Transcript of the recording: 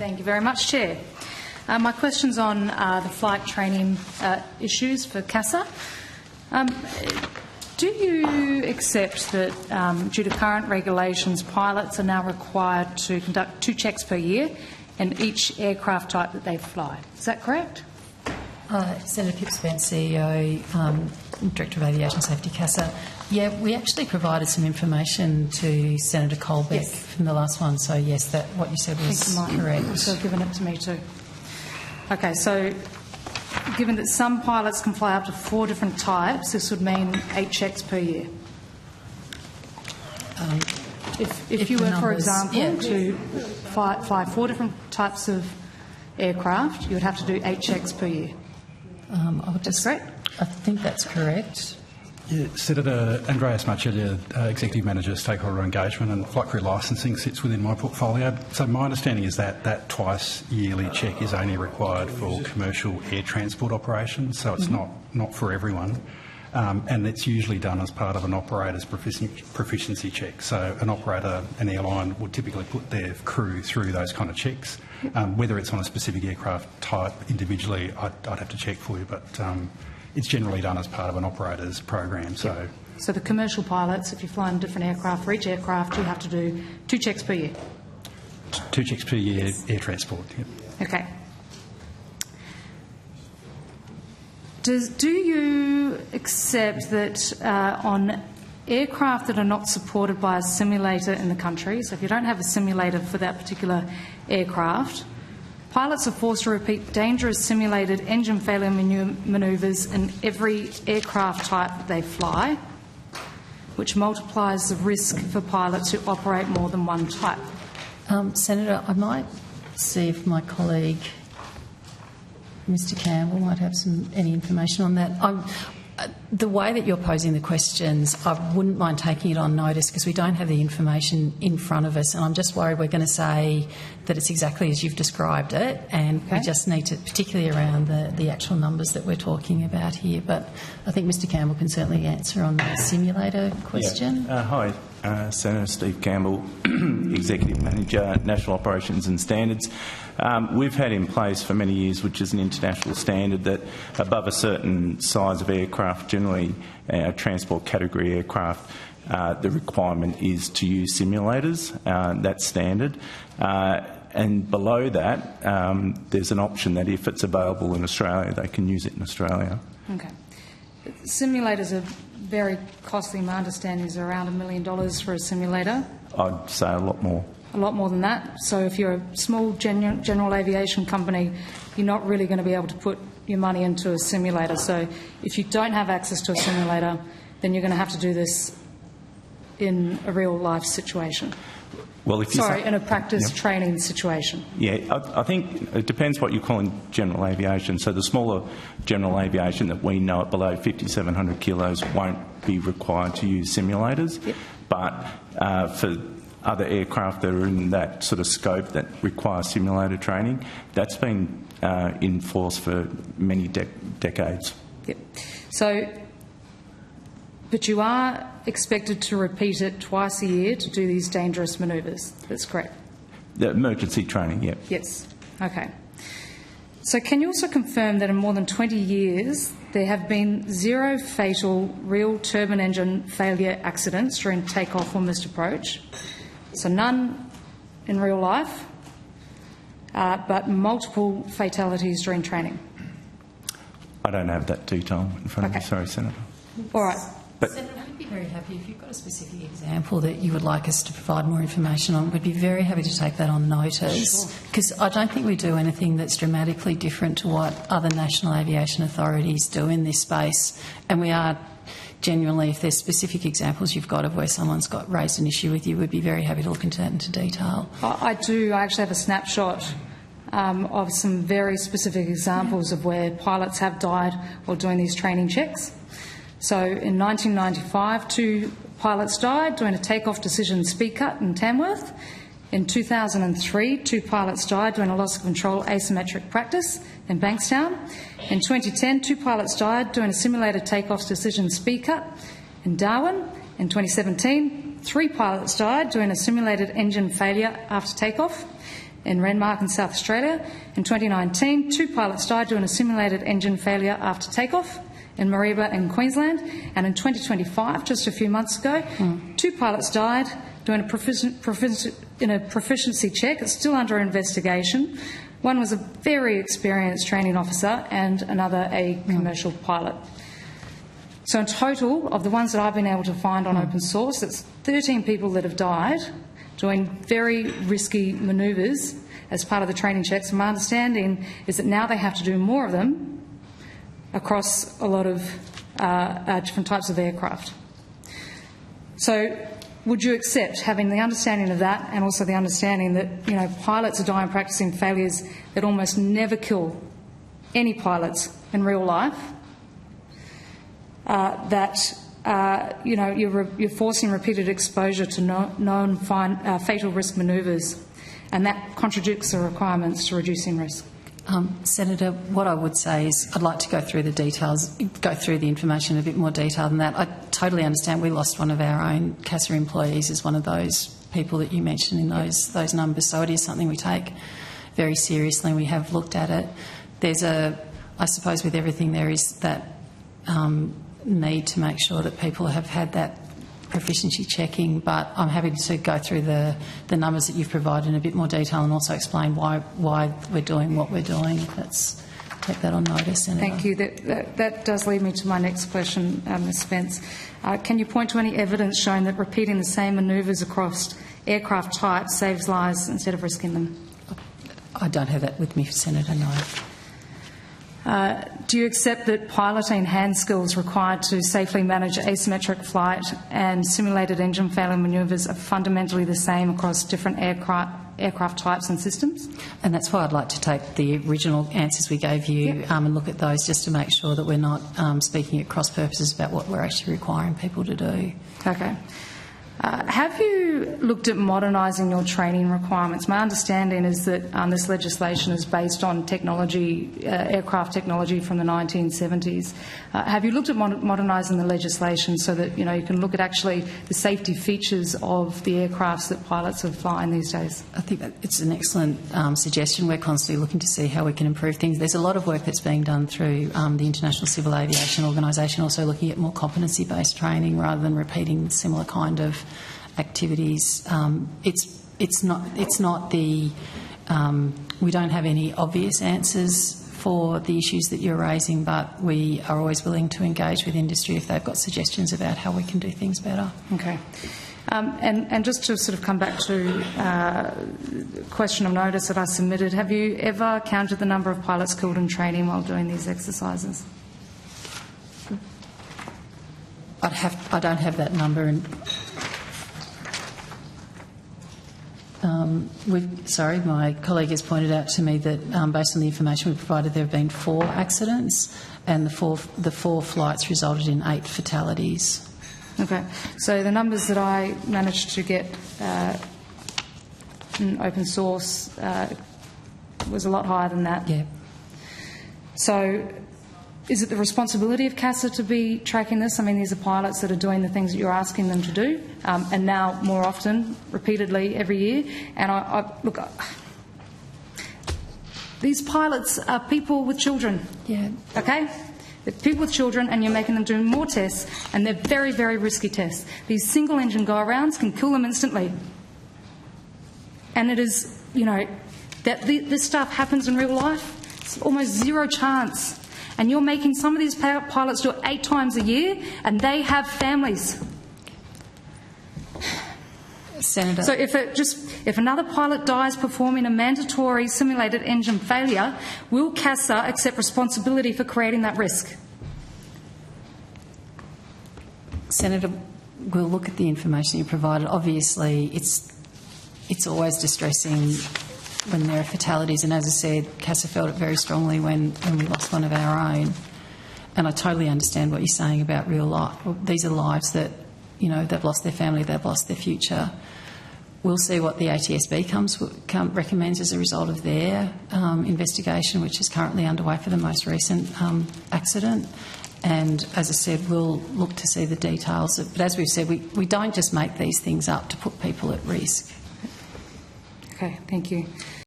Thank you very much, Chair. My question's on the flight training issues for CASA. Do you accept that, due to current regulations, pilots are now required to conduct 2 checks per year in each aircraft type that they fly? Is that correct? Senator Pip Spence, CEO, Director of Aviation Safety, CASA. Yeah, we actually provided some information to Senator Colbeck from the last one, so yes, that what you said was correct. So given it to me too. Okay, so given that some pilots can fly up to 4 different types, this would mean 8 checks per year. If you were, for example, to fly 4 different types of aircraft, you would have to do 8 checks per year. That's correct? I think that's correct. Yeah, Senator Andreas Marcella, Executive Manager, Stakeholder Engagement and Flight Crew Licensing sits within my portfolio. So my understanding is that that twice yearly check is only required for commercial air transport operations, so it's not for everyone. And it's usually done as part of an operator's proficiency check. So an operator, an airline, would typically put their crew through those kind of checks. Whether it's on a specific aircraft type individually, I'd have to check for you, but it's generally done as part of an operator's program. So the commercial pilots, if you fly in different aircraft, for each aircraft you have to do 2 checks per year? 2 checks per year, air transport, yep. Okay. Do you accept that on aircraft that are not supported by a simulator in the country, so if you don't have a simulator for that particular aircraft, pilots are forced to repeat dangerous simulated engine failure manoeuvres in every aircraft type that they fly, which multiplies the risk for pilots who operate more than one type? Senator, I might see if my colleague, Mr Campbell, might have any information on that. The way that you're posing the questions, I wouldn't mind taking it on notice because we don't have the information in front of us, and I'm just worried we're going to say that it's exactly as you've described it, and we just need to, particularly around the actual numbers that we're talking about here. But I think Mr Campbell can certainly answer on the simulator question. Hi, Senator Steve Campbell, Executive Manager, National Operations and Standards. We've had in place for many years, which is an international standard, that above a certain size of aircraft, generally transport category aircraft, the requirement is to use simulators. That's standard. And below that, there's an option that if it's available in Australia, they can use it in Australia. Okay. Simulators are very costly. My understanding is around $1 million for a simulator. I'd say a lot more. A lot more than that. So if you're a small general aviation company, you're not really going to be able to put your money into a simulator. So if you don't have access to a simulator, then you're going to have to do this in a real life situation. Well, if in a practice training situation. Yeah, I think it depends what you call in general aviation. So the smaller general aviation that we know at below 5,700 kilos won't be required to use simulators. Yep. But for other aircraft that are in that sort of scope that require simulator training, that's been in force for many decades. Yep. So, but you are expected to repeat it twice a year to do these dangerous manoeuvres. That's correct? The emergency training, yep. Yes. Okay. So can you also confirm that in more than 20 years there have been 0 fatal real turbine engine failure accidents during takeoff or missed approach? So none in real life, but multiple fatalities during training? I don't have that detail in front of me. Sorry, Senator. All right. But Senator, I'd be very happy if you've got a specific example that you would like us to provide more information on. We'd be very happy to take that on notice, because I don't think we do anything that's dramatically different to what other national aviation authorities do in this space, and we are genuinely, if there's specific examples you've got of where someone's got raised an issue with you, we'd be very happy to look into that into detail. I do. I actually have a snapshot of some very specific examples of where pilots have died while doing these training checks. So in 1995, 2 pilots died doing a takeoff decision speed cut in Tamworth. In 2003, 2 pilots died doing a loss of control asymmetric practice in Bankstown. In 2010, 2 pilots died doing a simulated takeoff decision speed cut in Darwin. In 2017, 3 pilots died doing a simulated engine failure after takeoff. in Renmark in South Australia. In 2019, 2 pilots died due to a simulated engine failure after takeoff in Mareeba in Queensland. And in 2025, just a few months ago, 2 pilots died doing a proficiency check. It's still under investigation. One was a very experienced training officer and another a commercial pilot. So in total, of the ones that I've been able to find on open source, it's 13 people that have died doing very risky manoeuvres as part of the training checks. And my understanding is that now they have to do more of them across a lot of different types of aircraft. So would you accept, having the understanding of that and also the understanding that, you know, pilots are dying practicing failures that almost never kill any pilots in real life, you know, you're forcing repeated exposure to known fatal risk manoeuvres, and that contradicts the requirements to reducing risk? Senator, what I would say is I'd like to go through the details, go through the information in a bit more detail than that. I totally understand we lost one of our own CASA employees as one of those people that you mentioned in those numbers, so it is something we take very seriously and we have looked at it. There's I suppose with everything there is that need to make sure that people have had that proficiency checking, but I'm happy to go through the numbers that you've provided in a bit more detail and also explain why we're doing what we're doing. Let's take that on notice, Senator. Thank you. That does lead me to my next question, Ms Spence. Can you point to any evidence showing that repeating the same manoeuvres across aircraft types saves lives instead of risking them? I don't have that with me, Senator, no. Do you accept that piloting hand skills required to safely manage asymmetric flight and simulated engine failure manoeuvres are fundamentally the same across different aircraft types and systems? And that's why I'd like to take the original answers we gave you and look at those just to make sure that we're not speaking at cross purposes about what we're actually requiring people to do. Okay. Have you looked at modernising your training requirements? My understanding is that this legislation is based on technology, aircraft technology from the 1970s. Have you looked at modernising the legislation so that you can look at actually the safety features of the aircrafts that pilots are flying these days? I think that it's an excellent suggestion. We're constantly looking to see how we can improve things. There's a lot of work that's being done through the International Civil Aviation Organisation, also looking at more competency-based training rather than repeating similar kind of activities. It's not the we don't have any obvious answers for the issues that you're raising, but we are always willing to engage with industry if they've got suggestions about how we can do things better. Okay. And just to sort of come back to the question of notice that I submitted, have you ever counted the number of pilots killed in training while doing these exercises? I don't have that number. And my colleague has pointed out to me that based on the information we've provided, there have been 4 accidents and the four flights resulted in 8 fatalities. Okay. So the numbers that I managed to get in open source was a lot higher than that. Yeah. So is it the responsibility of CASA to be tracking this? I mean, these are pilots that are doing the things that you're asking them to do, and now more often, repeatedly every year. And look, these pilots are people with children. Yeah. Okay? They're people with children, and you're making them do more tests, and they're very, very risky tests. These single-engine go-arounds can kill them instantly. And it is, that this stuff happens in real life. It's almost zero chance. And you're making some of these pilots do it 8 times a year, and they have families. Senator. So if another pilot dies performing a mandatory simulated engine failure, will CASA accept responsibility for creating that risk? Senator, we'll look at the information you provided. Obviously, it's always distressing when there are fatalities, and as I said, CASA felt it very strongly when we lost one of our own. And I totally understand what you're saying about real life. These are lives that, they've lost their family, they've lost their future. We'll see what the ATSB recommends as a result of their investigation, which is currently underway for the most recent accident. And as I said, we'll look to see the details. But as we've said, we don't just make these things up to put people at risk. Okay, thank you.